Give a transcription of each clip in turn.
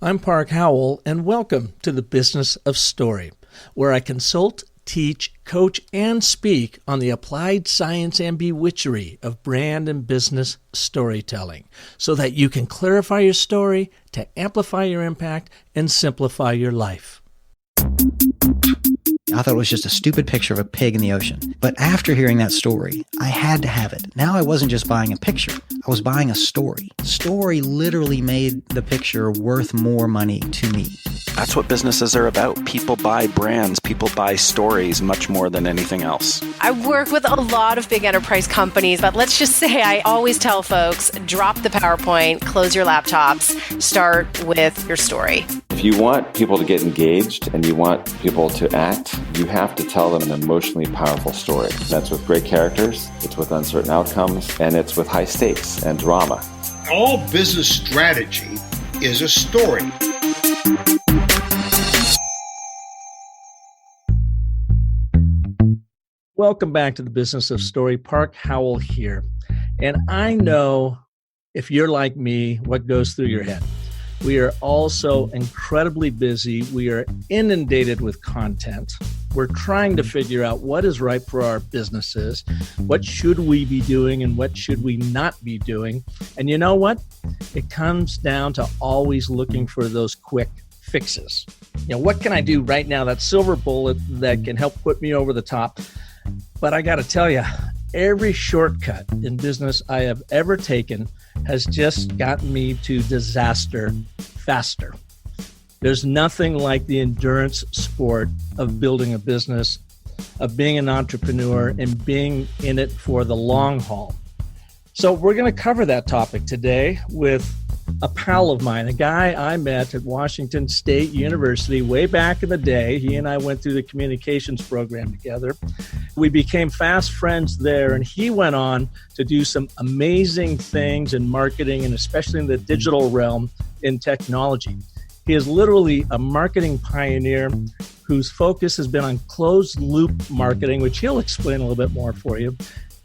I'm Park Howell, and welcome to the Business of Story, where I consult, teach, coach, and speak on the applied science and bewitchery of brand and business storytelling so that you can clarify your story to amplify your impact and simplify your life. I thought it was just a stupid picture of a pig in the ocean. But after hearing that story, I had to have it. Now I wasn't just buying a picture. I was buying a story. Story literally made the picture worth more money to me. That's what businesses are about. People buy brands. People buy stories much more than anything else. I work with a lot of big enterprise companies, but let's just say I always tell folks, drop the PowerPoint, close your laptops, start with your story. If you want people to get engaged and you want people to act, you have to tell them an emotionally powerful story. That's with great characters, it's with uncertain outcomes, and it's with high stakes and drama. All business strategy is a story. Welcome back to the Business of Story. Park Howell here. And I know, if you're like me, what goes through your head. We are all so incredibly busy. We are inundated with content. We're trying to figure out what is right for our businesses, what should we be doing and what should we not be doing. And you know what? It comes down to always looking for those quick fixes. You know, what can I do right now, that silver bullet that can help put me over the top? But I got to tell you, every shortcut in business I have ever taken has just gotten me to disaster faster. There's nothing like the endurance sport of building a business, of being an entrepreneur, and being in it for the long haul. So we're going to cover that topic today with a pal of mine, a guy I met at Washington State University way back in the day. He and I went through the communications program together. We became fast friends there, and he went on to do some amazing things in marketing and especially in the digital realm in technology. He is literally a marketing pioneer whose focus has been on closed loop marketing, which he'll explain a little bit more for you,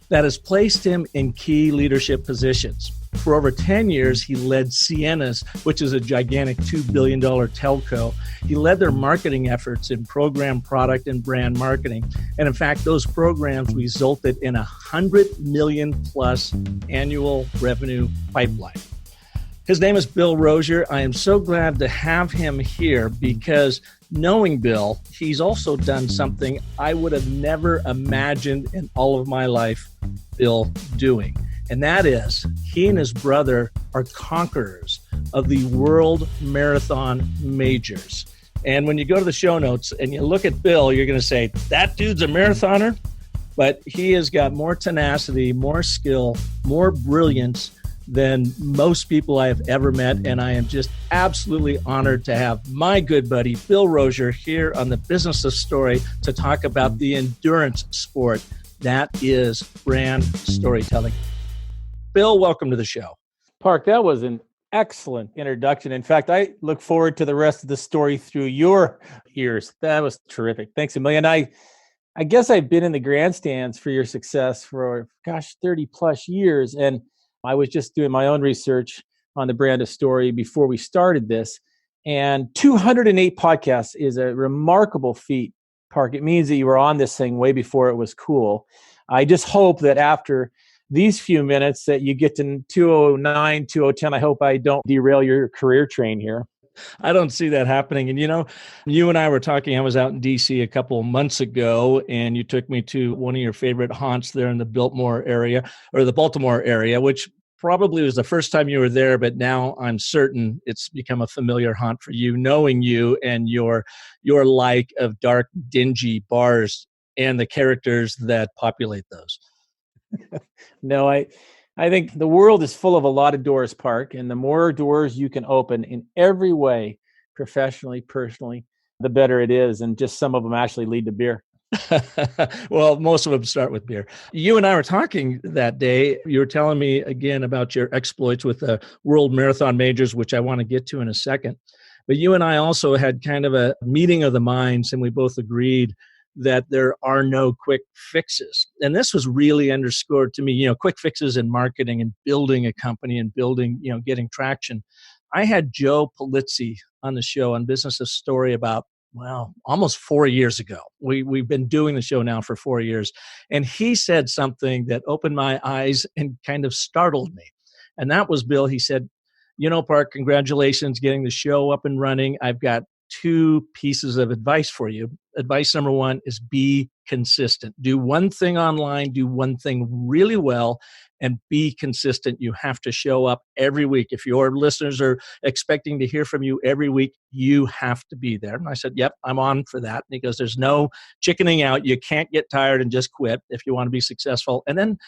that has placed him in key leadership positions. For over 10 years, he led Ciena, which is a gigantic $2 billion telco. He led their marketing efforts in program, product, and brand marketing. And in fact, those programs resulted in a 100 million plus annual revenue pipeline. His name is Bill Rozier. I am so glad to have him here because knowing Bill, he's also done something I would have never imagined in all of my life Bill doing. And that is, he and his brother are conquerors of the World Marathon Majors. And when you go to the show notes and you look at Bill, you're going to say, that dude's a marathoner? But he has got more tenacity, more skill, more brilliance than most people I have ever met. And I am just absolutely honored to have my good buddy, Bill Rozier, here on the Business of Story to talk about the endurance sport that is brand storytelling. Bill, welcome to the show. Park, that was an excellent introduction. In fact, I look forward to the rest of the story through your ears. That was terrific. Thanks a million. I guess I've been in the grandstands for your success for, 30 plus years. And I was just doing my own research on the brand of story before we started this. And 208 podcasts is a remarkable feat, Park. It means that you were on this thing way before it was cool. I just hope that after these few minutes that you get to 209, 210, I hope I don't derail your career train here. I don't see that happening. And, you know, you and I were talking, I was out in D.C. a couple of months ago, and you took me to one of your favorite haunts there in the Baltimore area, which probably was the first time you were there, but now I'm certain it's become a familiar haunt for you, knowing you and your like of dark, dingy bars and the characters that populate those. No, I think the world is full of a lot of doors, Park, and the more doors you can open in every way, professionally, personally, the better it is. And just some of them actually lead to beer. Well, most of them start with beer. You and I were talking that day. You were telling me again about your exploits with the World Marathon Majors, which I want to get to in a second. But you and I also had kind of a meeting of the minds, and we both agreed that there are no quick fixes. And this was really underscored to me, quick fixes in marketing and building a company and building, getting traction. I had Joe Polizzi on the show on Business of Story about, well, almost 4 years ago. We've been doing the show now for 4 years. And he said something that opened my eyes and kind of startled me. And that was, Bill, he said, Park, congratulations getting the show up and running. I've got 2 pieces of advice for you. Advice number 1 is be consistent. Do one thing online, do one thing really well, and be consistent. You have to show up every week. If your listeners are expecting to hear from you every week, you have to be there. And I said, yep, I'm on for that. And he goes, there's no chickening out. You can't get tired and just quit if you want to be successful. And then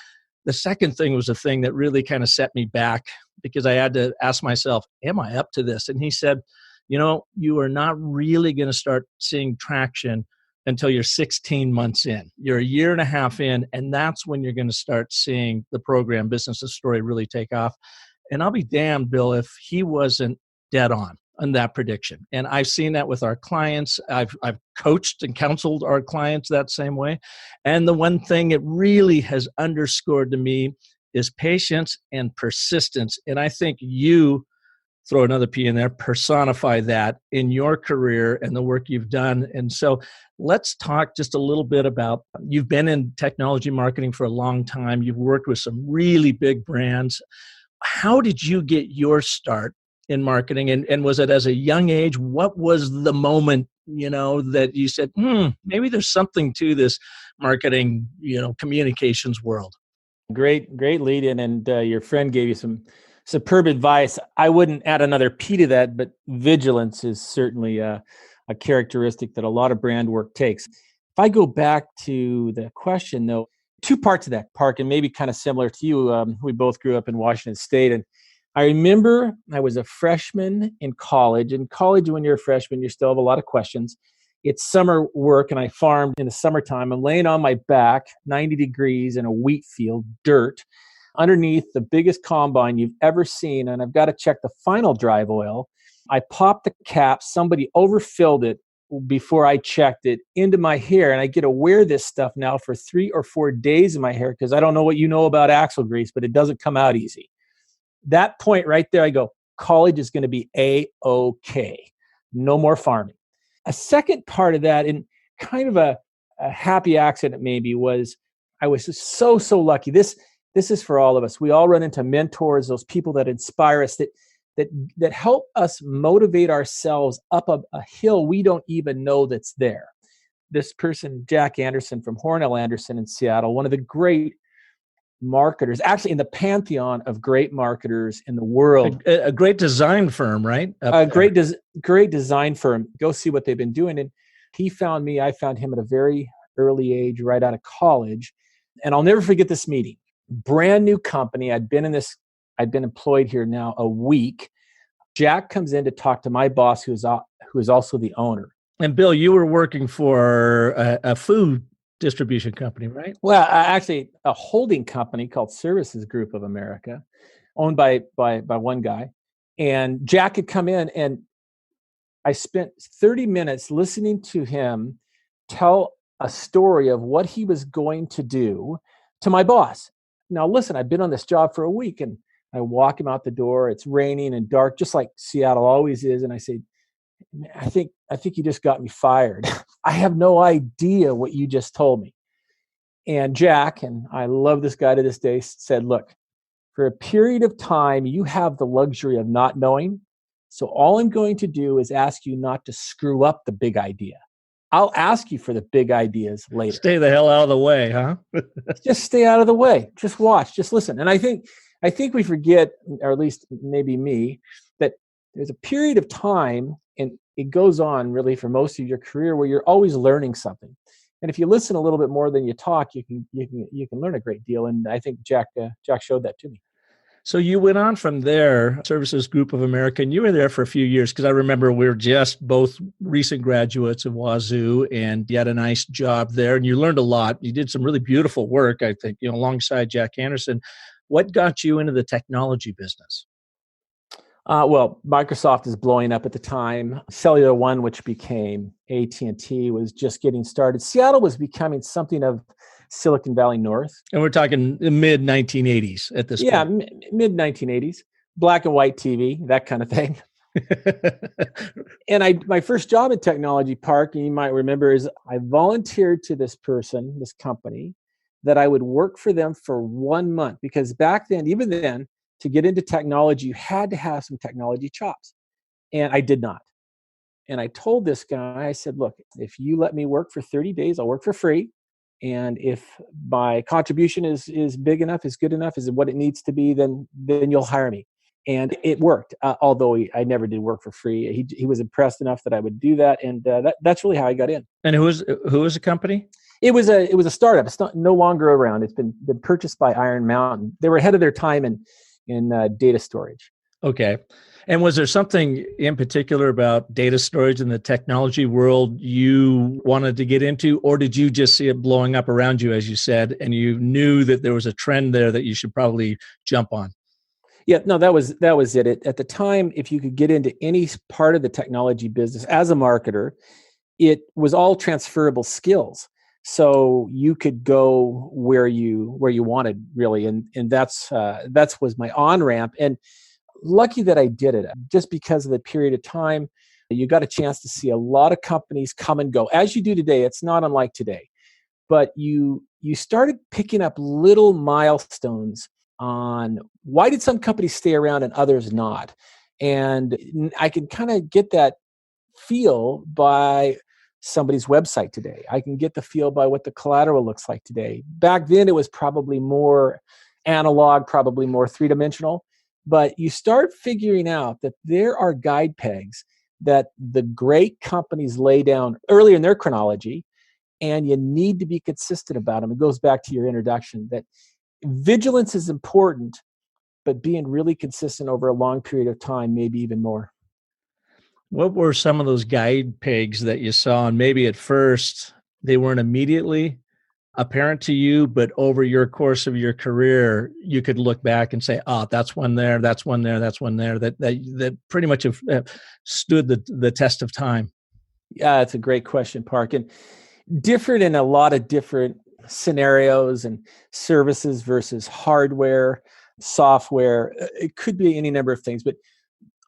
the second thing was a thing that really kind of set me back because I had to ask myself, am I up to this? And he said, you are not really going to start seeing traction until you're 16 months in. You're a year and a half in, and that's when you're going to start seeing the program Business of Story really take off. And I'll be damned, Bill, if he wasn't dead on that prediction. And I've seen that with our clients. I've coached and counseled our clients that same way. And the one thing it really has underscored to me is patience and persistence. And I think you, throw another P in there, personify that in your career and the work you've done. And so let's talk just a little bit about, you've been in technology marketing for a long time. You've worked with some really big brands. How did you get your start in marketing? And was it as a young age? What was the moment, that you said, maybe there's something to this marketing, communications world? Great lead in. And your friend gave you some superb advice. I wouldn't add another P to that, but vigilance is certainly a characteristic that a lot of brand work takes. If I go back to the question, though, 2 parts of that, Park, and maybe kind of similar to you. We both grew up in Washington State. And I remember I was a freshman in college. In college, when you're a freshman, you still have a lot of questions. It's summer work, and I farmed in the summertime. I'm laying on my back, 90 degrees in a wheat field, dirt, underneath the biggest combine you've ever seen, and I've got to check the final drive oil. I popped the cap. Somebody overfilled it before I checked it into my hair, and I get to wear this stuff now for 3 or 4 days in my hair because I don't know what you know about axle grease, but it doesn't come out easy. That point right there, I go, college is going to be A-OK. No more farming. A second part of that, and kind of a happy accident maybe, was I was just so lucky. This is for all of us. We all run into mentors, those people that inspire us, that help us motivate ourselves up a hill we don't even know that's there. This person, Jack Anderson from Hornell Anderson in Seattle, one of the great marketers, actually in the pantheon of great marketers in the world. A great design firm, right? Great design firm. Go see what they've been doing. And he found me. I found him at a very early age, right out of college. And I'll never forget this meeting. Brand new company. I'd been employed here now a week. Jack comes in to talk to my boss, who is also the owner. And Bill, you were working for a food distribution company, right? Well, actually, a holding company called Services Group of America, owned by one guy. And Jack had come in, and I spent 30 minutes listening to him tell a story of what he was going to do to my boss. Now, listen, I've been on this job for a week, and I walk him out the door. It's raining and dark, just like Seattle always is. And I say, I think you just got me fired. I have no idea what you just told me. And Jack, and I love this guy to this day, said, look, for a period of time, you have the luxury of not knowing. So all I'm going to do is ask you not to screw up the big idea. I'll ask you for the big ideas later. Stay the hell out of the way, huh? Just stay out of the way. Just watch, just listen. And I think we forget, or at least maybe me, that there's a period of time, and it goes on really for most of your career, where you're always learning something. And if you listen a little bit more than you talk, you can learn a great deal. And I think Jack showed that to me. So you went on from there, Services Group of America, and you were there for a few years, because I remember we were just both recent graduates of Wazoo, and you had a nice job there, and you learned a lot. You did some really beautiful work, I think, alongside Jack Anderson. What got you into the technology business? Well, Microsoft is blowing up at the time. Cellular One, which became AT&T, was just getting started. Seattle was becoming something of Silicon Valley North. And we're talking the mid-1980s at this point. Yeah, mid-1980s. Black and white TV, that kind of thing. And my first job in technology, Park, and you might remember, is I volunteered to this person, this company, that I would work for them for 1 month. Because back then, even then, to get into technology, you had to have some technology chops. And I did not. And I told this guy, I said, look, if you let me work for 30 days, I'll work for free. And if my contribution is big enough, is good enough, is what it needs to be, then you'll hire me. And it worked, although I never did work for free. He was impressed enough that I would do that, and that's really how I got in. And who was the company? It was a startup. It's no longer around. It's been purchased by Iron Mountain. They were ahead of their time in data storage. Okay. And was there something in particular about data storage in the technology world you wanted to get into, or did you just see it blowing up around you, as you said, and you knew that there was a trend there that you should probably jump on? Yeah, no, that was it. At the time, if you could get into any part of the technology business as a marketer, it was all transferable skills. So you could go where you wanted, really, and that's was my on ramp. And lucky that I did it, just because of the period of time. You got a chance to see a lot of companies come and go, as you do today. It's not unlike today, but you started picking up little milestones on why did some companies stay around and others not. And I can kind of get that feel by somebody's website today. I can get the feel by what the collateral looks like today. Back then, it was probably more analog, probably more three-dimensional. But you start figuring out that there are guide pegs that the great companies lay down earlier in their chronology, and you need to be consistent about them. It goes back to your introduction that vigilance is important, but being really consistent over a long period of time, maybe even more. What were some of those guide pegs that you saw? And maybe at first they weren't immediately apparent to you, but over your course of your career, you could look back and say, "Oh, that's one there, that's one there, that's one there." That pretty much have stood the test of time. Yeah, that's a great question, Park, and different in a lot of different scenarios and services versus hardware, software. It could be any number of things, but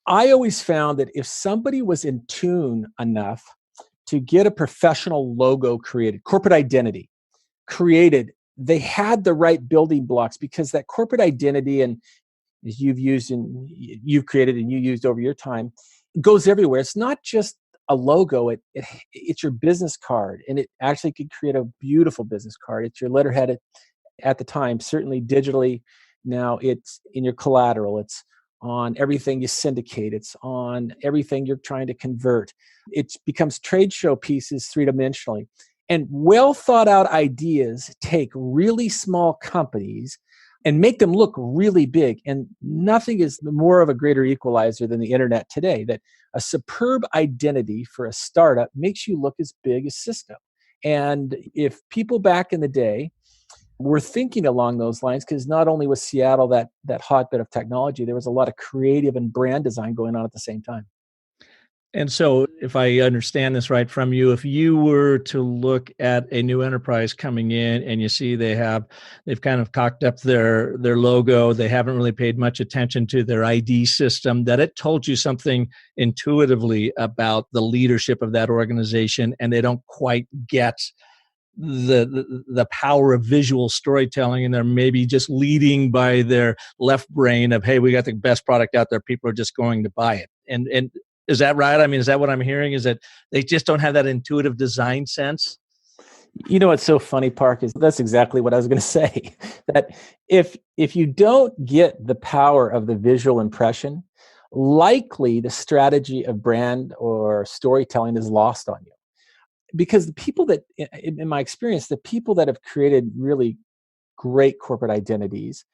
I always found that if somebody was in tune enough to get a professional logo created, corporate identity created, they had the right building blocks, because that corporate identity, and as you've created and you used over your time, goes everywhere. It's not just a logo. It's your business card, and it actually could create a beautiful business card. It's your letterhead at the time, certainly digitally. Now it's in your collateral. It's on everything you syndicate. It's on everything you're trying to convert. It becomes trade show pieces three-dimensionally. And well thought out ideas take really small companies and make them look really big. And nothing is more of a greater equalizer than the internet today, that a superb identity for a startup makes you look as big as Cisco. And if people back in the day were thinking along those lines, because not only was Seattle that hotbed of technology, there was a lot of creative and brand design going on at the same time. And so, if I understand this right from you, if you were to look at a new enterprise coming in and you see they've kind of cocked up their logo, they haven't really paid much attention to their ID system, that it told you something intuitively about the leadership of that organization, and they don't quite get the power of visual storytelling, and they're maybe just leading by their left brain of, hey, we got the best product out there, people are just going to buy it. And is that right? I mean, is that what I'm hearing? Is that they just don't have that intuitive design sense? You know what's so funny, Park, is that's exactly what I was going to say. That if you don't get the power of the visual impression, likely the strategy of brand or storytelling is lost on you. Because the people that, in my experience, the people that have created really great corporate identities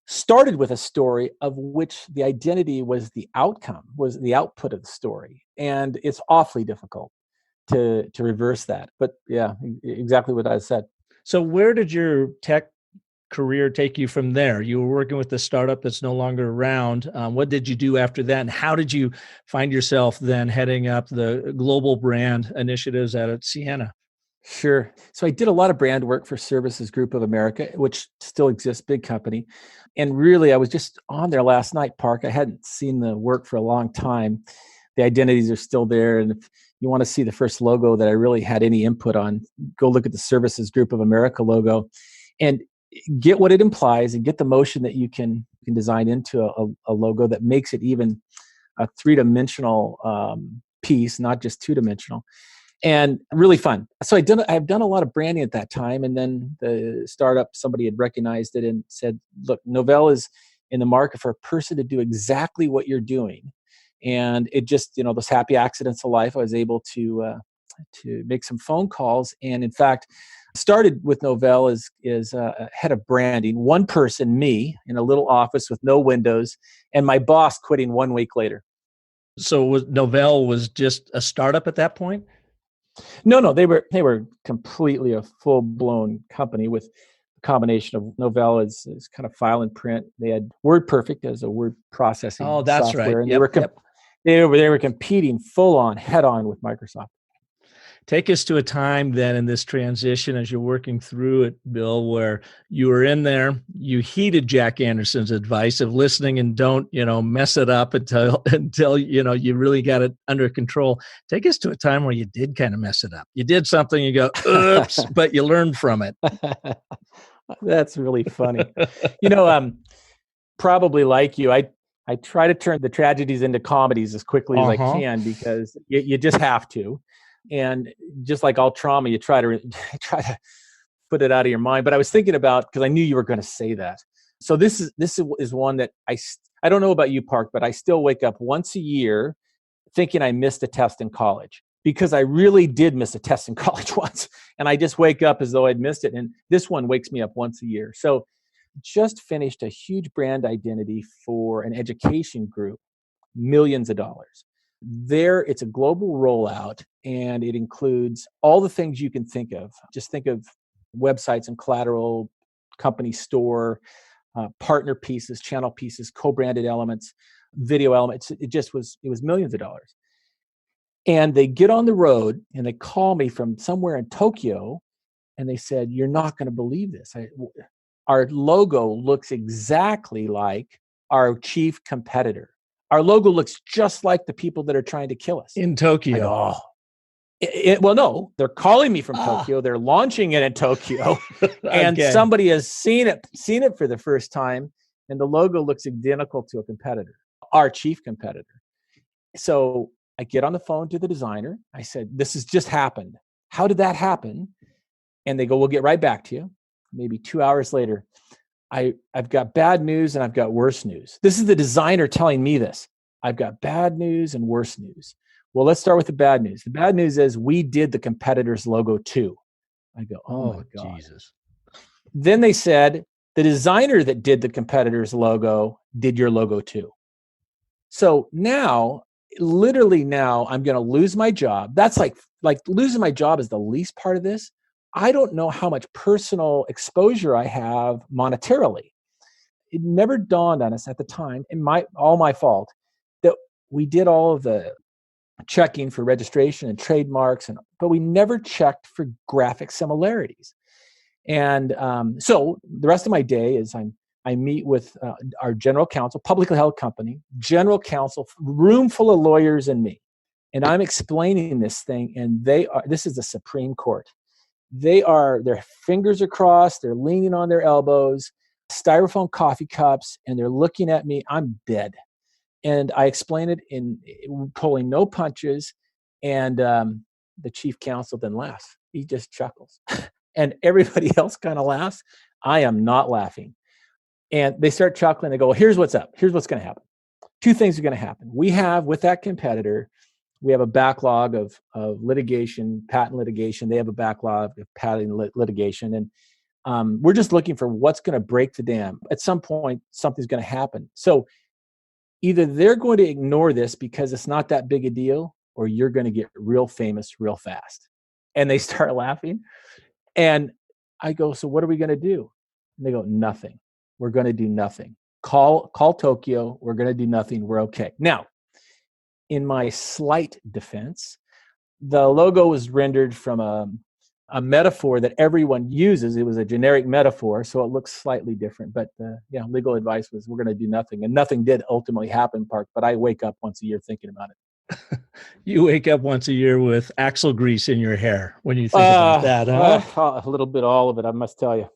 started with a story of which the identity was the outcome, was the output of the story. And it's awfully difficult to reverse that. But yeah, exactly what I said. So where did your tech career take you from there? You were working with the startup that's no longer around. What did you do after that? And how did you find yourself then heading up the global brand initiatives at Ciena? Sure. So I did a lot of brand work for Services Group of America, which still exists, big company. And really, I was just on there last night, Park. I hadn't seen the work for a long time. The identities are still there. And if you want to see the first logo that I really had any input on, go look at the Services Group of America logo and get what it implies and get the motion that you can design into a logo that makes it even a three-dimensional piece, not just two-dimensional. And really fun. So I've done a lot of branding at that time. And then the startup, somebody had recognized it and said, look, Novell is in the market for a person to do exactly what you're doing. And it just, those happy accidents of life, I was able to make some phone calls. And in fact, started with Novell as head of branding, one person, me, in a little office with no windows, and my boss quitting 1 week later. So Novell was just a startup at that point? No, they were completely a full-blown company with a combination of Novell is kind of file and print. They had WordPerfect as a word processing that's software, right. And they were competing full on, head on with Microsoft. Take us to a time then in this transition as you're working through it, Bill, where you were in there, you heeded Jack Anderson's advice of listening and don't, mess it up until you really got it under control. Take us to a time where you did kind of mess it up. You did something, you go, oops, but you learned from it. That's really funny. Probably like you, I try to turn the tragedies into comedies as quickly as I can because you just have to. And just like all trauma, you try to put it out of your mind. But I was thinking about, because I knew you were going to say that. So this is one that I don't know about you, Park, but I still wake up once a year thinking I missed a test in college, because I really did miss a test in college once. And I just wake up as though I'd missed it. And this one wakes me up once a year. So just finished a huge brand identity for an education group, millions of dollars. There, it's a global rollout, and it includes all the things you can think of. Just think of websites and collateral, company store, partner pieces, channel pieces, co-branded elements, video elements. It was millions of dollars. And they get on the road and they call me from somewhere in Tokyo, and they said, "You're not going to believe this. Our logo looks exactly like our chief competitor. Our logo looks just like the people that are trying to kill us." In Tokyo. I go, well, no, they're calling me from Tokyo. They're launching it in Tokyo. And somebody has seen it for the first time. And the logo looks identical to a competitor, our chief competitor. So I get on the phone to the designer. I said, "This has just happened. How did that happen?" And they go, "We'll get right back to you." Maybe 2 hours later, I've got bad news and I've got worse news. This is the designer telling me this. I've got bad news and worse news. Well, let's start with the bad news. The bad news is we did the competitor's logo too. I go, oh my God. Jesus. Then they said, the designer that did the competitor's logo did your logo too. So now, literally now, I'm going to lose my job. That's like losing my job is the least part of this. I don't know how much personal exposure I have monetarily. It never dawned on us at the time, and all my fault, that we did all of the checking for registration and trademarks, but we never checked for graphic similarities. And so the rest of my day is I meet with our general counsel, publicly held company, general counsel, room full of lawyers and me. And I'm explaining this thing, and this is the Supreme Court. Their fingers are crossed, they're leaning on their elbows, styrofoam coffee cups, and they're looking at me. I'm dead. And I explain it in pulling no punches. And the chief counsel then laughs. He just chuckles. And everybody else kind of laughs. I am not laughing. And they start chuckling. They go, "Well, here's what's up. Here's what's going to happen. Two things are going to happen. We have, with that competitor, we have a backlog of litigation, patent litigation. They have a backlog of patent litigation. And we're just looking for what's going to break the dam. At some point, something's going to happen. So either they're going to ignore this because it's not that big a deal, or you're going to get real famous real fast." And they start laughing. And I go, "So what are we going to do?" And they go, "Nothing. We're going to do nothing. Call Tokyo. We're going to do nothing. We're okay." Now, in my slight defense, the logo was rendered from a a metaphor that everyone uses. It was a generic metaphor, so it looks slightly different. But legal advice was, we're going to do nothing. And nothing did ultimately happen, Park, but I wake up once a year thinking about it. You wake up once a year with axle grease in your hair when you think about that, huh? A little bit, all of it, I must tell you.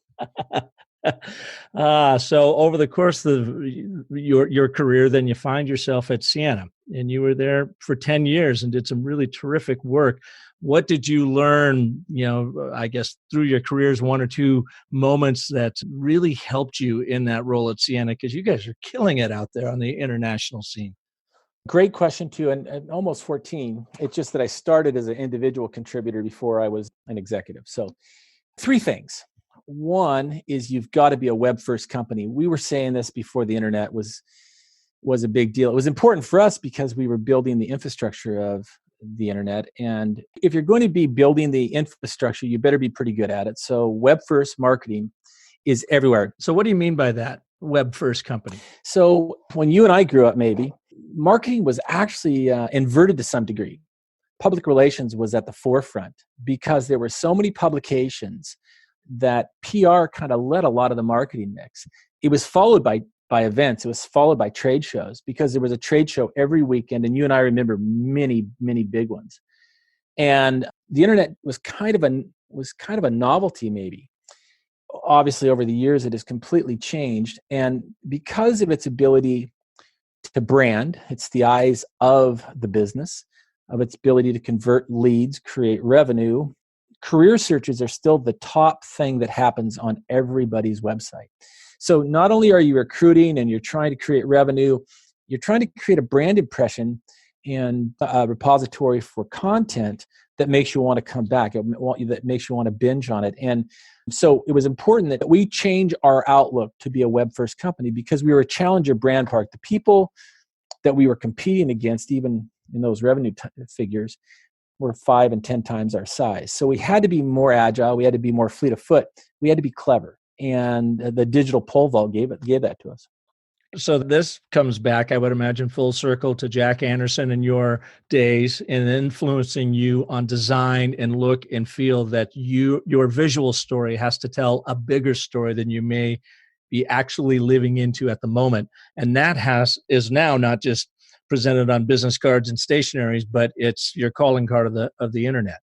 So over the course of your career, then you find yourself at Ciena, and you were there for 10 years and did some really terrific work. What did you learn, I guess through your careers, one or two moments that really helped you in that role at Ciena? Because you guys are killing it out there on the international scene. Great question, too. And almost 14. It's just that I started as an individual contributor before I was an executive. So 3 things. One is you've got to be a web-first company. We were saying this before the internet was a big deal. It was important for us because we were building the infrastructure of the internet. And if you're going to be building the infrastructure, you better be pretty good at it. So web-first marketing is everywhere. So what do you mean by that, web-first company? So when you and I grew up, maybe, marketing was actually inverted to some degree. Public relations was at the forefront because there were so many publications that PR kind of led a lot of the marketing mix. It was followed by events. It was followed by trade shows because there was a trade show every weekend, and you and I remember many, many big ones. And the internet was kind of a novelty, maybe. Obviously, over the years, it has completely changed. And because of its ability to brand, it's the eyes of the business, of its ability to convert leads, create revenue. Career searches are still the top thing that happens on everybody's website. So not only are you recruiting and you're trying to create revenue, you're trying to create a brand impression and a repository for content that makes you want to come back, that makes you want to binge on it. And so it was important that we change our outlook to be a web-first company because we were a challenger brand, Park. The people that we were competing against, even in those revenue figures, were 5 and 10 times our size. So we had to be more agile. We had to be more fleet of foot. We had to be clever. And the digital pole vault gave that to us. So this comes back, I would imagine, full circle to Jack Anderson in your days and influencing you on design and look and feel that your visual story has to tell a bigger story than you may be actually living into at the moment. And that is now not just presented on business cards and stationaries, but it's your calling card of the internet.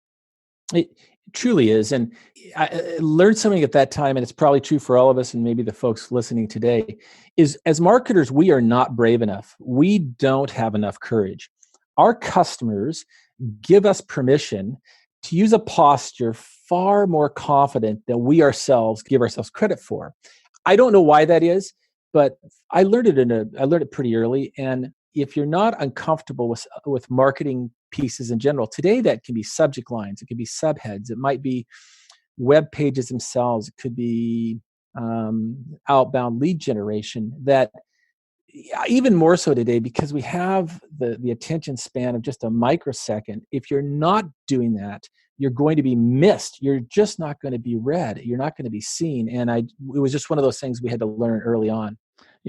It truly is. And I learned something at that time, and it's probably true for all of us and maybe the folks listening today, is as marketers, we are not brave enough. We don't have enough courage. Our customers give us permission to use a posture far more confident than we ourselves give ourselves credit for. I don't know why that is, but I learned it pretty early. And if you're not uncomfortable with marketing pieces in general, today that can be subject lines, it could be subheads, it might be web pages themselves, it could be outbound lead generation, that even more so today because we have the attention span of just a microsecond. If you're not doing that, you're going to be missed. You're just not going to be read. You're not going to be seen. And it was just one of those things we had to learn early on.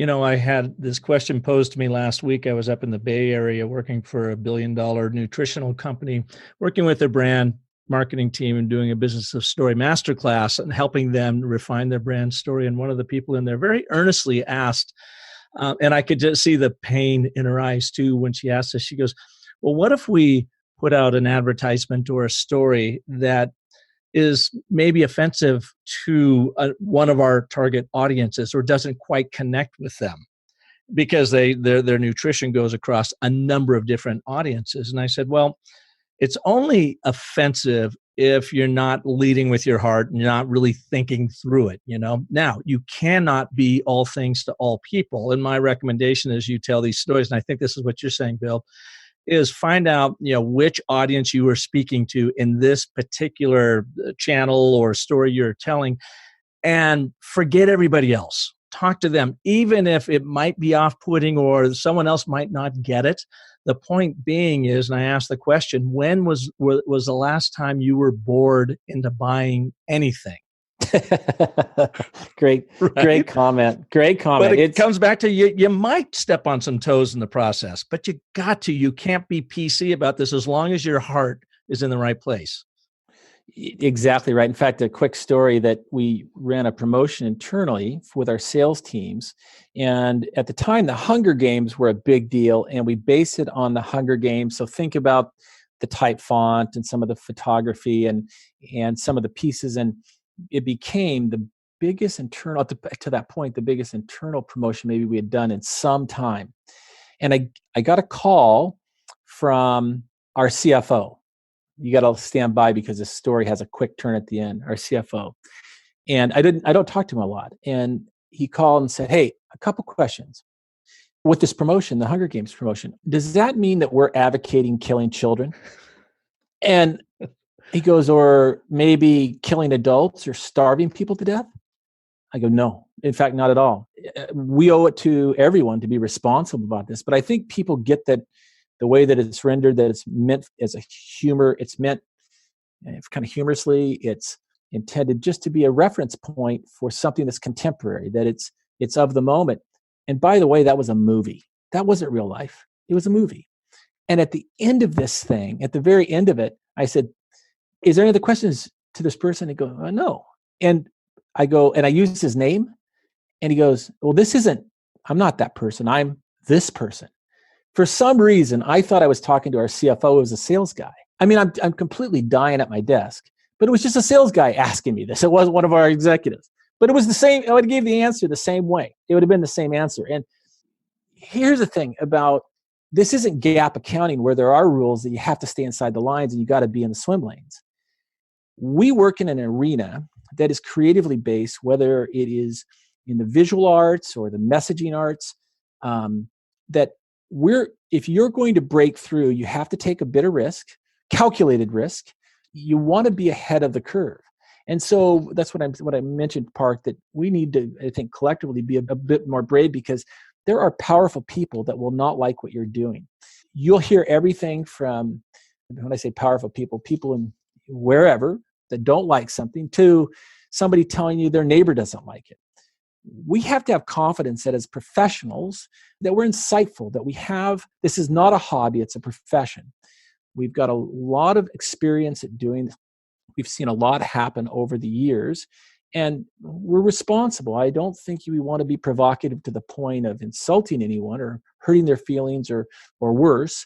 I had this question posed to me last week. I was up in the Bay Area working for a $1 billion nutritional company, working with their brand marketing team and doing a business of story masterclass and helping them refine their brand story. And one of the people in there very earnestly asked, and I could just see the pain in her eyes too when she asked us, she goes, well, what if we put out an advertisement or a story that is maybe offensive to one of our target audiences or doesn't quite connect with them because their nutrition goes across a number of different audiences. And I said, well, it's only offensive if you're not leading with your heart and you're not really thinking through it, Now, you cannot be all things to all people. And my recommendation is you tell these stories, and I think this is what you're saying, Bill, is find out, which audience you are speaking to in this particular channel or story you're telling, and forget everybody else. Talk to them, even if it might be off-putting or someone else might not get it. The point being is, and I asked the question, when was the last time you were bored into buying anything? Great comment. But it comes back to you might step on some toes in the process, but you can't be PC about this as long as your heart is in the right place. Exactly right. In fact, a quick story that we ran a promotion internally with our sales teams. And at the time, the Hunger Games were a big deal, and we based it on the Hunger Games. So think about the type font and some of the photography and some of the pieces. And it became the biggest internal, to that point, the biggest internal promotion maybe we had done in some time. And I got a call from our CFO. You got to stand by because this story has a quick turn at the end, our CFO. And I don't talk to him a lot. And he called and said, "Hey, a couple questions. With this promotion, the Hunger Games promotion, does that mean that we're advocating killing children?" And he goes, "Or maybe killing adults or starving people to death?" I go, "No, in fact, not at all. We owe it to everyone to be responsible about this." But I think people get that the way that it's rendered, that it's meant as a humor, it's meant kind of humorously, it's intended just to be a reference point for something that's contemporary, that it's of the moment. And by the way, that was a movie. That wasn't real life. It was a movie. And at the end of this thing, at the very end of it, I said, "Is there any other questions to this person?" He goes, "No." And I go, and I used his name, and he goes, "Well, I'm not that person. I'm this person." For some reason, I thought I was talking to our CFO, who was a sales guy. I mean, I'm completely dying at my desk, but it was just a sales guy asking me this. It wasn't one of our executives, but it was the same. I would have gave the answer the same way. It would have been the same answer. And here's the thing about this: isn't gap accounting where there are rules that you have to stay inside the lines and you got to be in the swim lanes. We work in an arena that is creatively based, whether it is in the visual arts or the messaging arts, that if you're going to break through, you have to take a bit of risk, calculated risk. You want to be ahead of the curve. And so that's what I mentioned, Park, that we need to, I think, collectively be a bit more brave, because there are powerful people that will not like what you're doing. You'll hear everything from, when I say powerful people, people in wherever that don't like something, to somebody telling you their neighbor doesn't like it. We have to have confidence that as professionals, that we're insightful, that this is not a hobby, it's a profession. We've got a lot of experience at doing this. We've seen a lot happen over the years, and we're responsible. I don't think we want to be provocative to the point of insulting anyone or hurting their feelings or worse,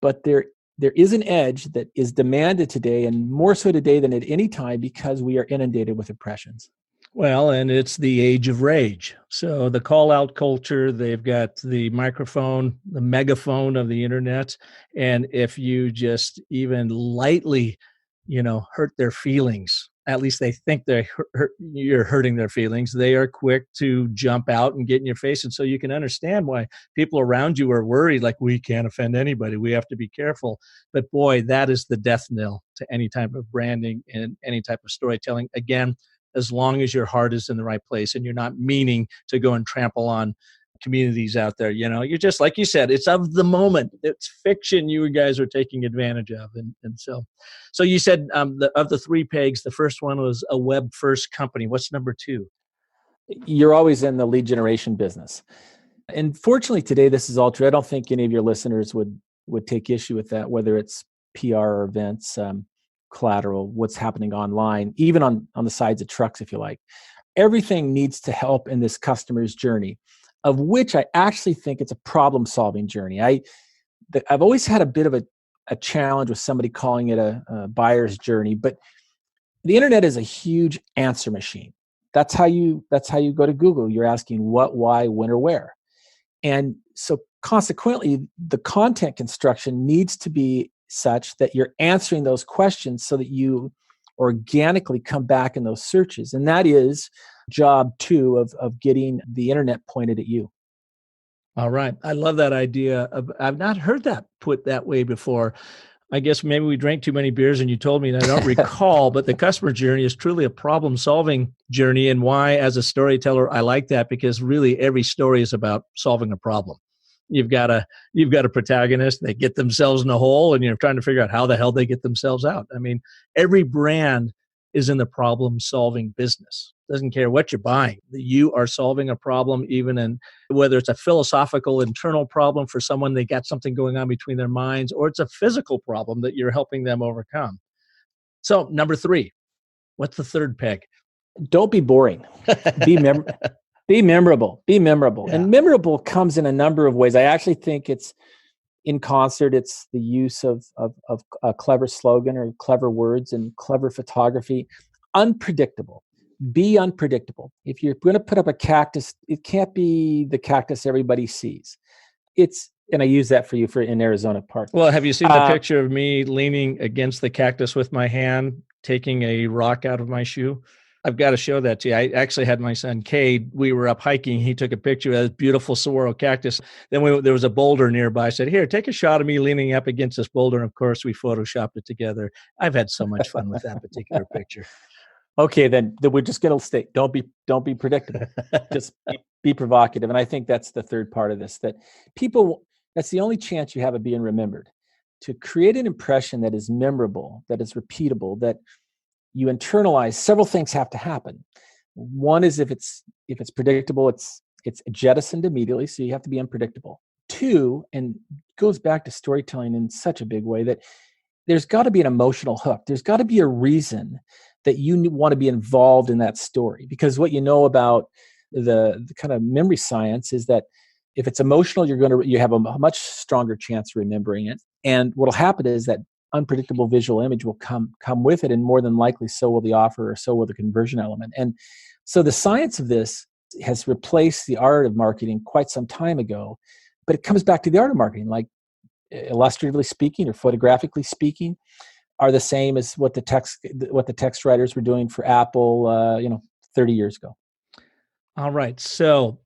but there is an edge that is demanded today, and more so today than at any time, because we are inundated with impressions. Well, and it's the age of rage. So the call out culture, they've got the microphone, the megaphone of the internet. And if you just even lightly, hurt their feelings, at least they think you're hurting their feelings, they are quick to jump out and get in your face. And so you can understand why people around you are worried, like, we can't offend anybody. We have to be careful. But boy, that is the death knell to any type of branding and any type of storytelling. Again, as long as your heart is in the right place and you're not meaning to go and trample on communities out there. You're just, like you said, it's of the moment. It's fiction you guys are taking advantage of. And so you said of the three pegs, the first one was a web first company. What's number two? You're always in the lead generation business. And fortunately today, this is all true. I don't think any of your listeners would take issue with that, whether it's PR or events, collateral, what's happening online, even on the sides of trucks, if you like. Everything needs to help in this customer's journey, of which I actually think it's a problem-solving journey. I've always had a bit of a challenge with somebody calling it a buyer's journey, but the internet is a huge answer machine. That's how you go to Google. You're asking what, why, when, or where. And so consequently, the content construction needs to be such that you're answering those questions so that you organically come back in those searches. And that is job two of getting the internet pointed at you. All right. I love that idea. I've not heard that put that way before. I guess maybe we drank too many beers and you told me, and I don't recall, but the customer journey is truly a problem-solving journey. And why, as a storyteller, I like that, because really every story is about solving a problem. You've got a protagonist, they get themselves in a hole, and you're trying to figure out how the hell they get themselves out. I mean, every brand is in the problem-solving business. Doesn't care what you're buying. You are solving a problem, even in whether it's a philosophical internal problem for someone, they got something going on between their minds, or it's a physical problem that you're helping them overcome. So number 3, what's the third peg? Don't be boring. Be be memorable. Be memorable. Yeah. And memorable comes in a number of ways. I actually think it's in concert. It's the use of a clever slogan or clever words and clever photography. Unpredictable. Be unpredictable. If you're going to put up a cactus, it can't be the cactus everybody sees. And I use that for you in Arizona Park. Well, have you seen the picture of me leaning against the cactus with my hand, taking a rock out of my shoe? I've got to show that to you. I actually had my son, Cade. We were up hiking. He took a picture of this beautiful saguaro cactus. Then there was a boulder nearby. I said, here, take a shot of me leaning up against this boulder. And of course, we photoshopped it together. I've had so much fun with that particular picture. Okay, then we're just going to stay. Don't be predictable. Just be provocative. And I think that's the third part of this, that that's the only chance you have of being remembered. To create an impression that is memorable, that is repeatable, that you internalize, several things have to happen. One is if it's predictable, it's jettisoned immediately, so you have to be unpredictable. 2, and goes back to storytelling in such a big way, that there's got to be an emotional hook. There's got to be a reason that you want to be involved in that story. Because what you know about the kind of memory science is that if it's emotional, you have a much stronger chance of remembering it. And what'll happen is that unpredictable visual image will come with it, and more than likely so will the offer, or so will the conversion element. And so the science of this has replaced the art of marketing quite some time ago, but it comes back to the art of marketing, like illustratively speaking or photographically speaking, are the same as what the text writers were doing for Apple 30 years ago. All right. So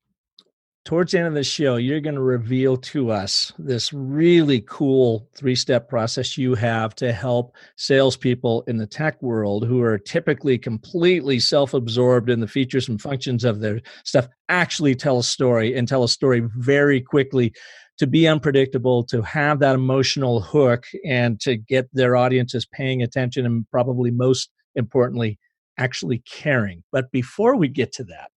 towards the end of the show, you're going to reveal to us this really cool 3-step process you have to help salespeople in the tech world who are typically completely self-absorbed in the features and functions of their stuff actually tell a story, and tell a story very quickly, to be unpredictable, to have that emotional hook, and to get their audiences paying attention, and probably most importantly, actually caring. But before we get to that,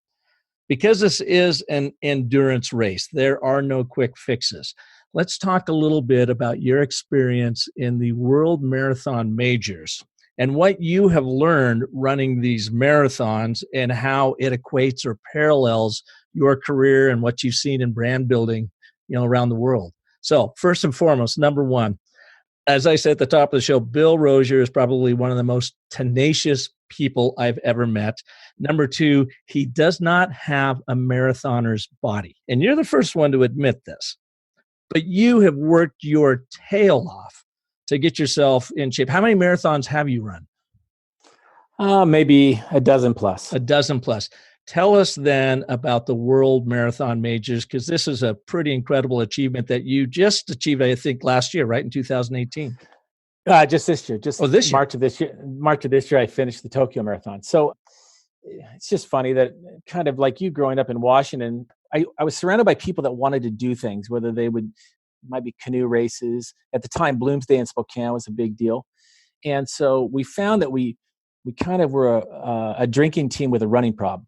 because this is an endurance race, there are no quick fixes. Let's talk a little bit about your experience in the World Marathon Majors and what you have learned running these marathons, and how it equates or parallels your career and what you've seen in brand building, around the world. So first and foremost, number 1, as I said at the top of the show, Bill Rozier is probably one of the most tenacious people I've ever met. Number 2, he does not have a marathoner's body. And you're the first one to admit this. But you have worked your tail off to get yourself in shape. How many marathons have you run? Maybe a dozen plus. A dozen plus. Tell us then about the World Marathon Majors, because this is a pretty incredible achievement that you just achieved, I think, last year, right, in 2018. Just this year. This year. March of this year, I finished the Tokyo Marathon. So it's just funny that, kind of like you growing up in Washington, I was surrounded by people that wanted to do things, whether might be canoe races. At the time, Bloomsday in Spokane was a big deal. And so we found that we kind of were a drinking team with a running problem.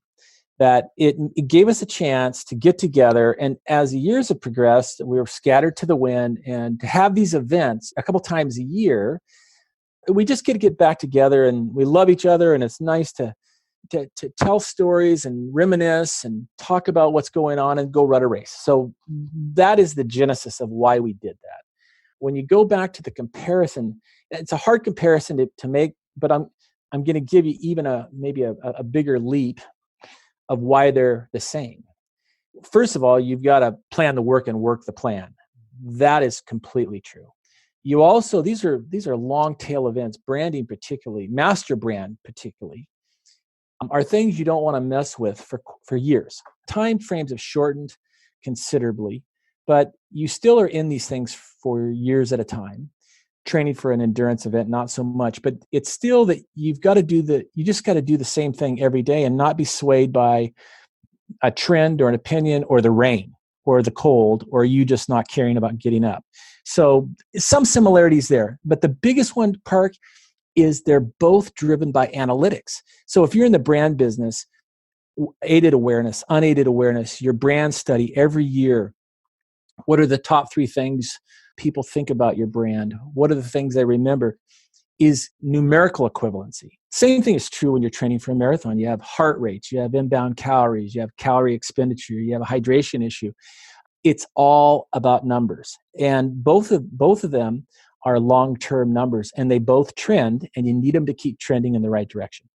That it gave us a chance to get together. And as the years have progressed, we were scattered to the wind, and to have these events a couple times a year, we just get back together, and we love each other, and it's nice to tell stories and reminisce and talk about what's going on and go run a race. So that is the genesis of why we did that. When you go back to the comparison, it's a hard comparison to make, but I'm going to give you even maybe a bigger leap of why they're the same. First of all, you've got to plan the work and work the plan. That is completely true. You also, these are long tail events, branding particularly, master brand particularly, are things you don't want to mess with for years. Time frames have shortened considerably, but you still are in these things for years at a time. Training for an endurance event, not so much, but it's still that you just got to do the same thing every day and not be swayed by a trend or an opinion or the rain or the cold or you just not caring about getting up. So some similarities there, but the biggest one, Park, is they're both driven by analytics. So if you're in the brand business, aided awareness, unaided awareness, your brand study every year, what are the top 3 things people think about your brand? What are the things they remember? is numerical equivalency. Same thing is true when you're training for a marathon. You have heart rates, you have inbound calories, you have calorie expenditure, you have a hydration issue. It's all about numbers. And both of them are long-term numbers, and they both trend, and you need them to keep trending in the right direction.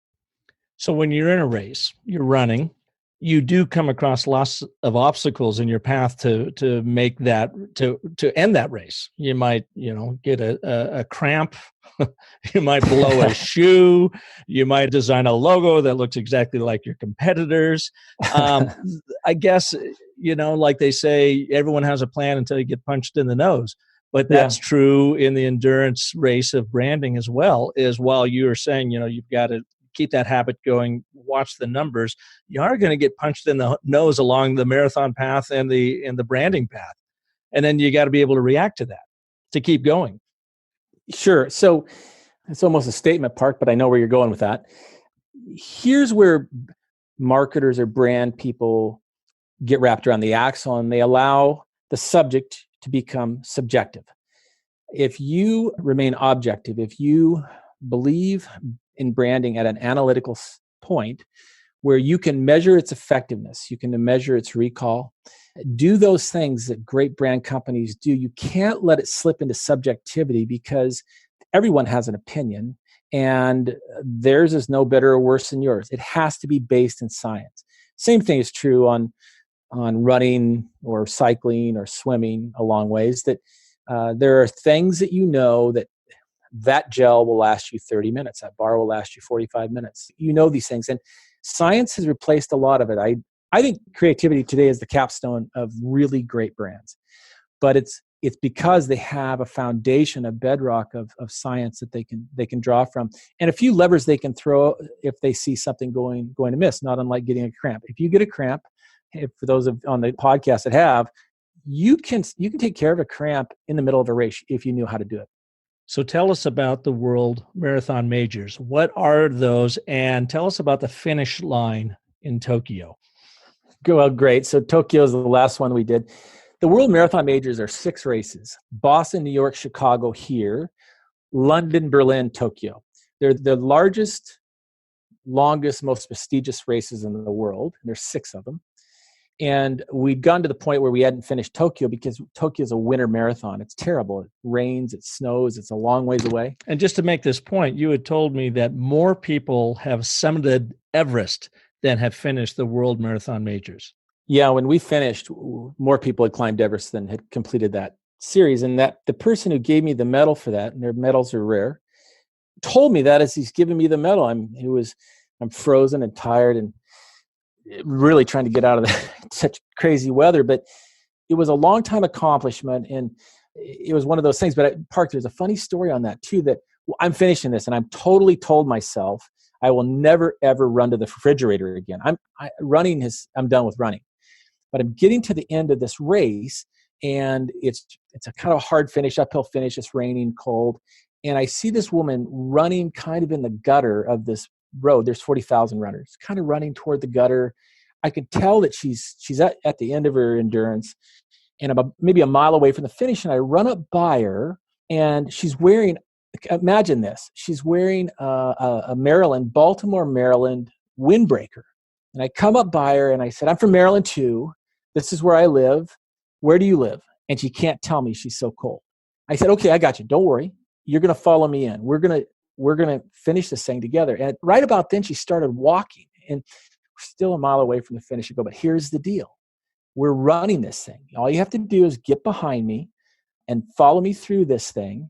So when you're in a race, you're running, you do come across lots of obstacles in your path to make that to end that race. You might, get a cramp. You might blow a shoe. You might design a logo that looks exactly like your competitors. I guess, like they say, everyone has a plan until you get punched in the nose. But that's true in the endurance race of branding as well, is while you are saying, you've got to keep that habit going, watch the numbers, you are going to get punched in the nose along the marathon path and the branding path. And then you got to be able to react to that, to keep going. Sure. So it's almost a statement, Park, but I know where you're going with that. Here's where marketers or brand people get wrapped around the axle, and they allow the subject to become subjective. If you remain objective, if you believe in branding at an analytical point where you can measure its effectiveness, you can measure its recall, do those things that great brand companies do. You can't let it slip into subjectivity, because everyone has an opinion and theirs is no better or worse than yours. It has to be based in science. Same thing is true on running or cycling or swimming a long ways, that there are things that that gel will last you 30 minutes. That bar will last you 45 minutes. These things. And science has replaced a lot of it. I think creativity today is the capstone of really great brands. But it's because they have a foundation, a bedrock of science that they can draw from, and a few levers they can throw if they see something going to miss, not unlike getting a cramp. If you get a cramp, for those on the podcast that have, you can take care of a cramp in the middle of a race if you knew how to do it. So tell us about the World Marathon Majors. What are those? And tell us about the finish line in Tokyo. Well, great. So Tokyo is the last one we did. The World Marathon Majors are 6 races: Boston, New York, Chicago here, London, Berlin, Tokyo. They're the largest, longest, most prestigious races in the world. There's 6 of them. And we'd gone to the point where we hadn't finished Tokyo, because Tokyo is a winter marathon. It's terrible. It rains, it snows, it's a long ways away. And just to make this point, you had told me that more people have summited Everest than have finished the World Marathon Majors. Yeah, when we finished, more people had climbed Everest than had completed that series. And that the person who gave me the medal for that, and their medals are rare, told me that as he's giving me the medal. I'm frozen and tired and really trying to get out of such crazy weather. But it was a long time accomplishment, and it was one of those things. But Park, there's a funny story on that too, that I'm finishing this and I'm totally told myself I will never, ever run to the refrigerator again. I'm done with running. But I'm getting to the end of this race, and it's a kind of hard finish, uphill finish. It's raining, cold. And I see this woman running kind of in the gutter of this road. There's 40,000 runners, kind of running toward the gutter. I could tell that she's at the end of her endurance, and about maybe a mile away from the finish. And I run up by her, and she's wearing, imagine this, she's wearing a Baltimore, Maryland windbreaker. And I come up by her and I said, "I'm from Maryland too. This is where I live. Where do you live?" And she can't tell me, she's so cold. I said, "Okay, I got you. Don't worry. You're going to follow me in. We're going to finish this thing together." And right about then, she started walking, and we're still a mile away from the finish. I go, "But here's the deal. We're running this thing. All you have to do is get behind me and follow me through this thing,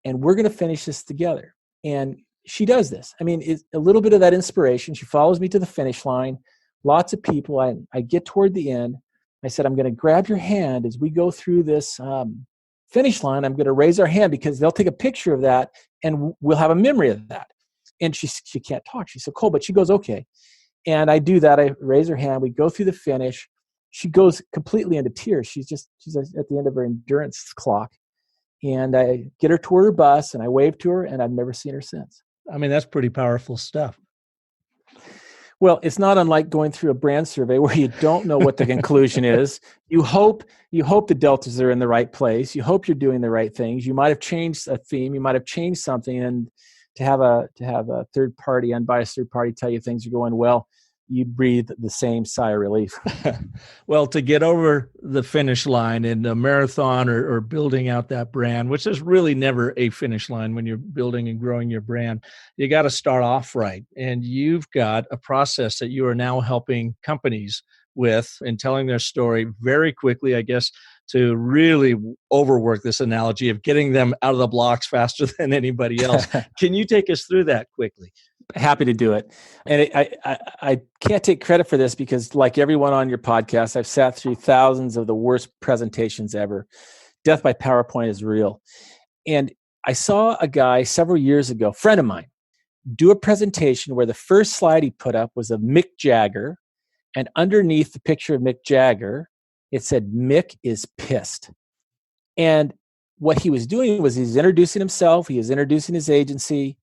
and we're going to finish this together." And she does this. I mean, it's a little bit of that inspiration. She follows me to the finish line. Lots of people. I get toward the end. I said, "I'm going to grab your hand as we go through this finish line. I'm going to raise our hand, because they'll take a picture of that and we'll have a memory of that." And she can't talk. She's so cold, but she goes, "Okay." And I do that. I raise her hand. We go through the finish. She goes completely into tears. She's at the end of her endurance clock. And I get her toward her bus, and I wave to her, and I've never seen her since. I mean, that's pretty powerful stuff. Well, it's not unlike going through a brand survey where you don't know what the conclusion is. You hope the deltas are in the right place. You hope you're doing the right things. You might have changed a theme. You might have changed something, and to have a third party, unbiased third party, tell you things are going well, you breathe the same sigh of relief. Well, to get over the finish line in a marathon or building out that brand, which is really never a finish line when you're building and growing your brand, you got to start off right. And you've got a process that you are now helping companies with and telling their story very quickly, I guess, to really overwork this analogy of getting them out of the blocks faster than anybody else. Can you take us through that quickly? Happy to do it. And I can't take credit for this because, like everyone on your podcast, I've sat through thousands of the worst presentations ever. Death by PowerPoint is real. And I saw a guy several years ago, friend of mine, do a presentation where the first slide he put up was of Mick Jagger. And underneath the picture of Mick Jagger, it said, Mick is pissed. And what he was doing was he's introducing himself. He was introducing his agency.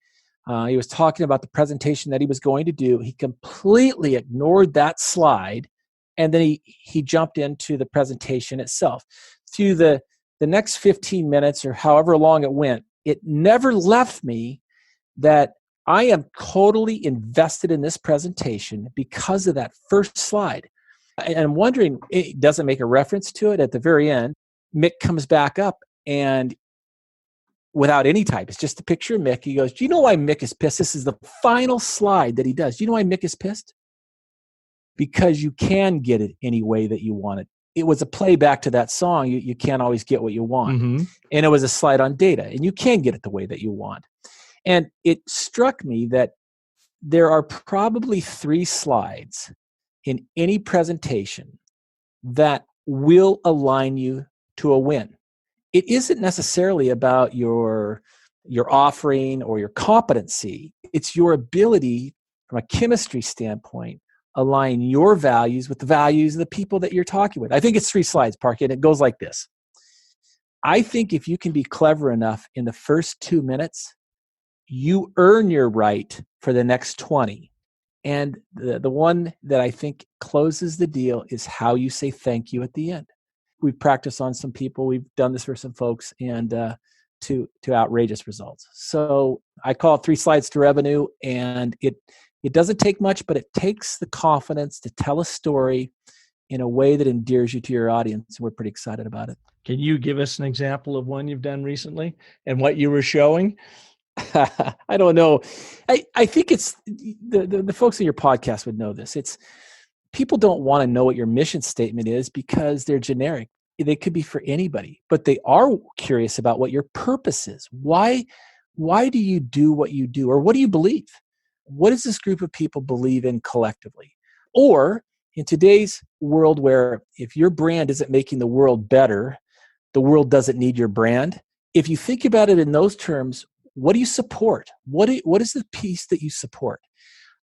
He was talking about the presentation that he was going to do. He completely ignored that slide, and then he jumped into the presentation itself. Through the next 15 minutes or however long it went, it never left me that I am totally invested in this presentation because of that first slide. And I'm wondering, it doesn't make a reference to it at the very end. Mick comes back up, and without any type, it's just a picture of Mick. He goes, do you know why Mick is pissed? This is the final slide that he does. Do you know why Mick is pissed? Because you can get it any way that you want it. It was a playback to that song. You can't always get what you want. Mm-hmm. And it was a slide on data, and you can get it the way that you want. And it struck me that there are probably 3 slides in any presentation that will align you to a win. It isn't necessarily about your offering or your competency. It's your ability from a chemistry standpoint, align your values with the values of the people that you're talking with. I think it's 3 slides, Park, and it goes like this. I think if you can be clever enough in the first 2 minutes, you earn your right for the next 20. And the one that I think closes the deal is how you say thank you at the end. We've practiced on some people. We've done this for some folks, and to outrageous results. So I call it 3 slides to revenue, and it doesn't take much, but it takes the confidence to tell a story in a way that endears you to your audience. And we're pretty excited about it. Can you give us an example of one you've done recently and what you were showing? I don't know. I think it's the folks in your podcast would know this. It's people don't want to know what your mission statement is because they're generic. They could be for anybody, but they are curious about what your purpose is. Why do you do what you do? Or what do you believe? What does this group of people believe in collectively? Or in today's world where if your brand isn't making the world better, the world doesn't need your brand. If you think about it in those terms, what do you support? What is the piece that you support?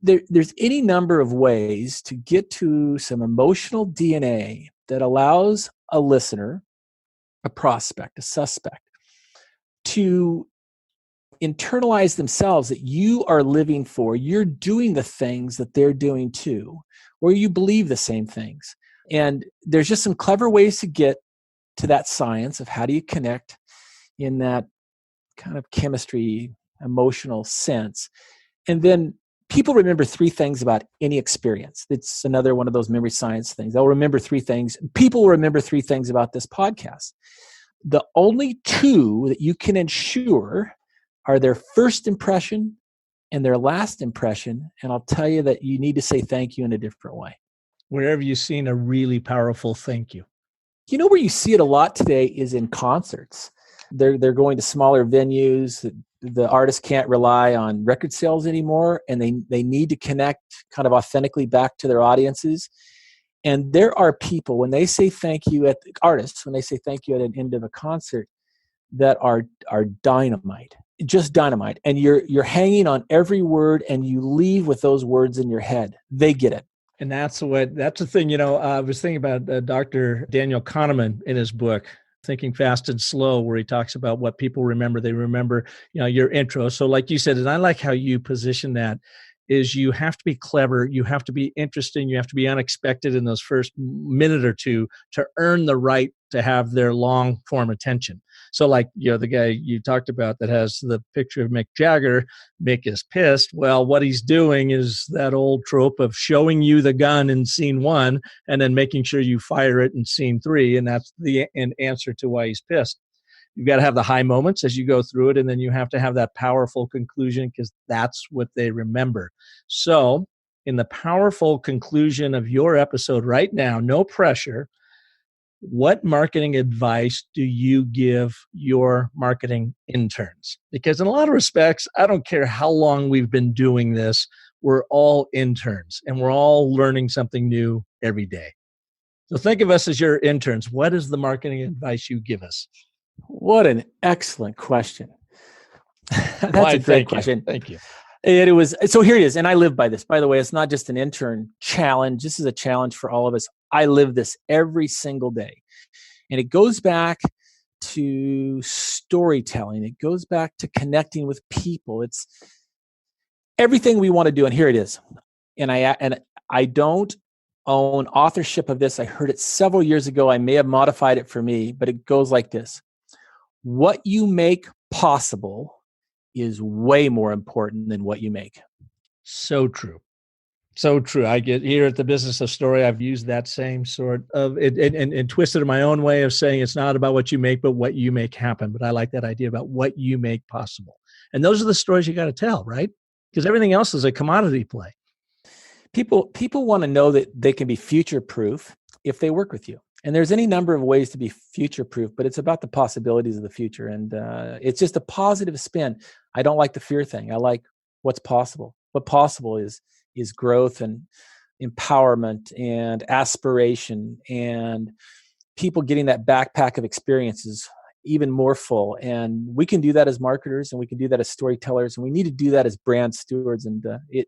There's any number of ways to get to some emotional DNA that allows a listener, a prospect, a suspect, to internalize themselves that you are living for, you're doing the things that they're doing too, or you believe the same things. And there's just some clever ways to get to that science of how do you connect in that kind of chemistry, emotional sense. And then people remember 3 things about any experience. It's another one of those memory science things. They'll remember 3 things. People will remember 3 things about this podcast. The only 2 that you can ensure are their first impression and their last impression. And I'll tell you that you need to say thank you in a different way. Where have you seen a really powerful thank you? You know where you see it a lot today is in concerts. They're going to smaller venues. The artists can't rely on record sales anymore, and they need to connect kind of authentically back to their audiences. And there are people, when they say thank you artists, when they say thank you at an end of a concert, that are dynamite, just dynamite. And you're hanging on every word, and you leave with those words in your head. They get it. And that's the thing, I was thinking about Dr. Daniel Kahneman in his book, Thinking Fast and Slow, where he talks about what people remember. They remember, your intro. So like you said, and I like how you position that. is you have to be clever, you have to be interesting, you have to be unexpected in those first minute or two to earn the right to have their long form attention. So like, the guy you talked about that has the picture of Mick Jagger, Mick is pissed. Well, what he's doing is that old trope of showing you the gun in scene 1 and then making sure you fire it in scene 3. And that's the answer to why he's pissed. You've got to have the high moments as you go through it, and then you have to have that powerful conclusion because that's what they remember. So in the powerful conclusion of your episode right now, no pressure, what marketing advice do you give your marketing interns? Because in a lot of respects, I don't care how long we've been doing this, we're all interns and we're all learning something new every day. So think of us as your interns. What is the marketing advice you give us? What an excellent question. That's a great question. Thank you. It was, so here it is. And I live by this. By the way, it's not just an intern challenge. This is a challenge for all of us. I live this every single day. And it goes back to storytelling. It goes back to connecting with people. It's everything we want to do. And here it is. And I don't own authorship of this. I heard it several years ago. I may have modified it for me, but it goes like this. What you make possible is way more important than what you make. So true. So true. I get here at the Business of Story, I've used that same sort of it and twisted in my own way of saying it's not about what you make, but what you make happen. But I like that idea about what you make possible. And those are the stories you got to tell, right? Because everything else is a commodity play. People want to know that they can be future-proof if they work with you. And there's any number of ways to be future-proof, but it's about the possibilities of the future. And it's just a positive spin. I don't like the fear thing. I like what's possible. What possible is growth and empowerment and aspiration and people getting that backpack of experiences even more full. And we can do that as marketers and we can do that as storytellers. And we need to do that as brand stewards. And it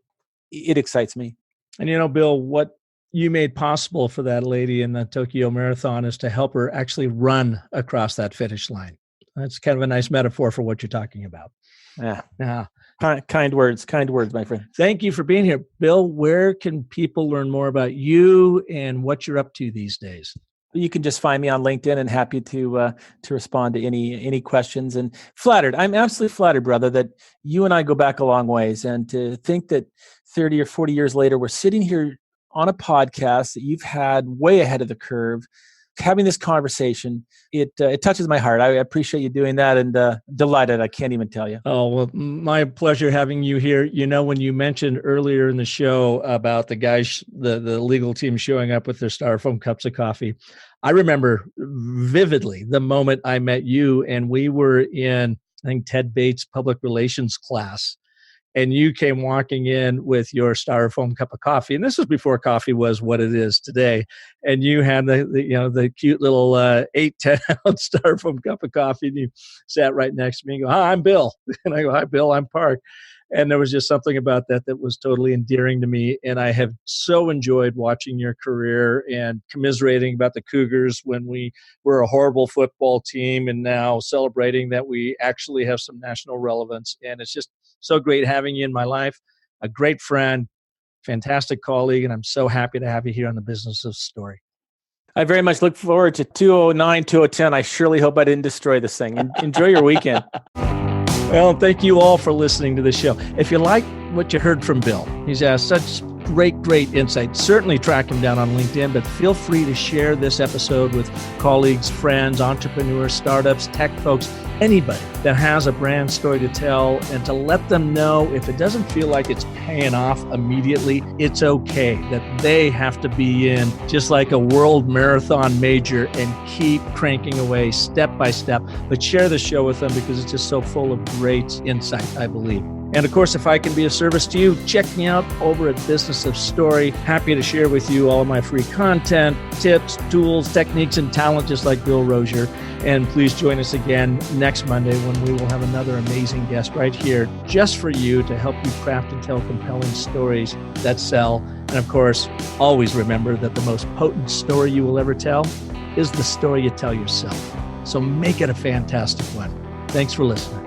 excites me. And Bill, what you made possible for that lady in the Tokyo Marathon is to help her actually run across that finish line. That's kind of a nice metaphor for what you're talking about. Yeah. Kind words, my friend. Thank you for being here. Bill, where can people learn more about you and what you're up to these days? You can just find me on LinkedIn and happy to respond to any questions. And flattered. I'm absolutely flattered, brother, that you and I go back a long ways. And to think that 30 or 40 years later, we're sitting here on a podcast that you've had way ahead of the curve, having this conversation, it touches my heart. I appreciate you doing that and delighted. I can't even tell you. Oh, well, my pleasure having you here. When you mentioned earlier in the show about the guys, the legal team showing up with their styrofoam cups of coffee, I remember vividly the moment I met you and we were in, I think, Ted Bates' public relations class. And you came walking in with your styrofoam cup of coffee, and this was before coffee was what it is today. And you had the cute little 8-10 ounce styrofoam cup of coffee, and you sat right next to me and go, "Hi, I'm Bill," and I go, "Hi, Bill, I'm Park." And there was just something about that was totally endearing to me. And I have so enjoyed watching your career and commiserating about the Cougars when we were a horrible football team and now celebrating that we actually have some national relevance. And it's just so great having you in my life, a great friend, fantastic colleague, and I'm so happy to have you here on the Business of Story. I very much look forward to 209, 2010. I surely hope I didn't destroy this thing. Enjoy your weekend. Well, thank you all for listening to the show. If you like what you heard from Bill, he's asked such great insight. Certainly track him down on LinkedIn, but feel free to share this episode with colleagues, friends, entrepreneurs, startups, tech folks, anybody that has a brand story to tell, and to let them know if it doesn't feel like it's paying off immediately, it's okay, that they have to be in just like a world marathon major and keep cranking away step by step. But share the show with them because it's just so full of great insight, I believe. And of course, if I can be of service to you, check me out over at Business of Story. Happy to share with you all of my free content, tips, tools, techniques, and talent, just like Bill Rozier. And please join us again next Monday when we will have another amazing guest right here just for you to help you craft and tell compelling stories that sell. And of course, always remember that the most potent story you will ever tell is the story you tell yourself. So make it a fantastic one. Thanks for listening.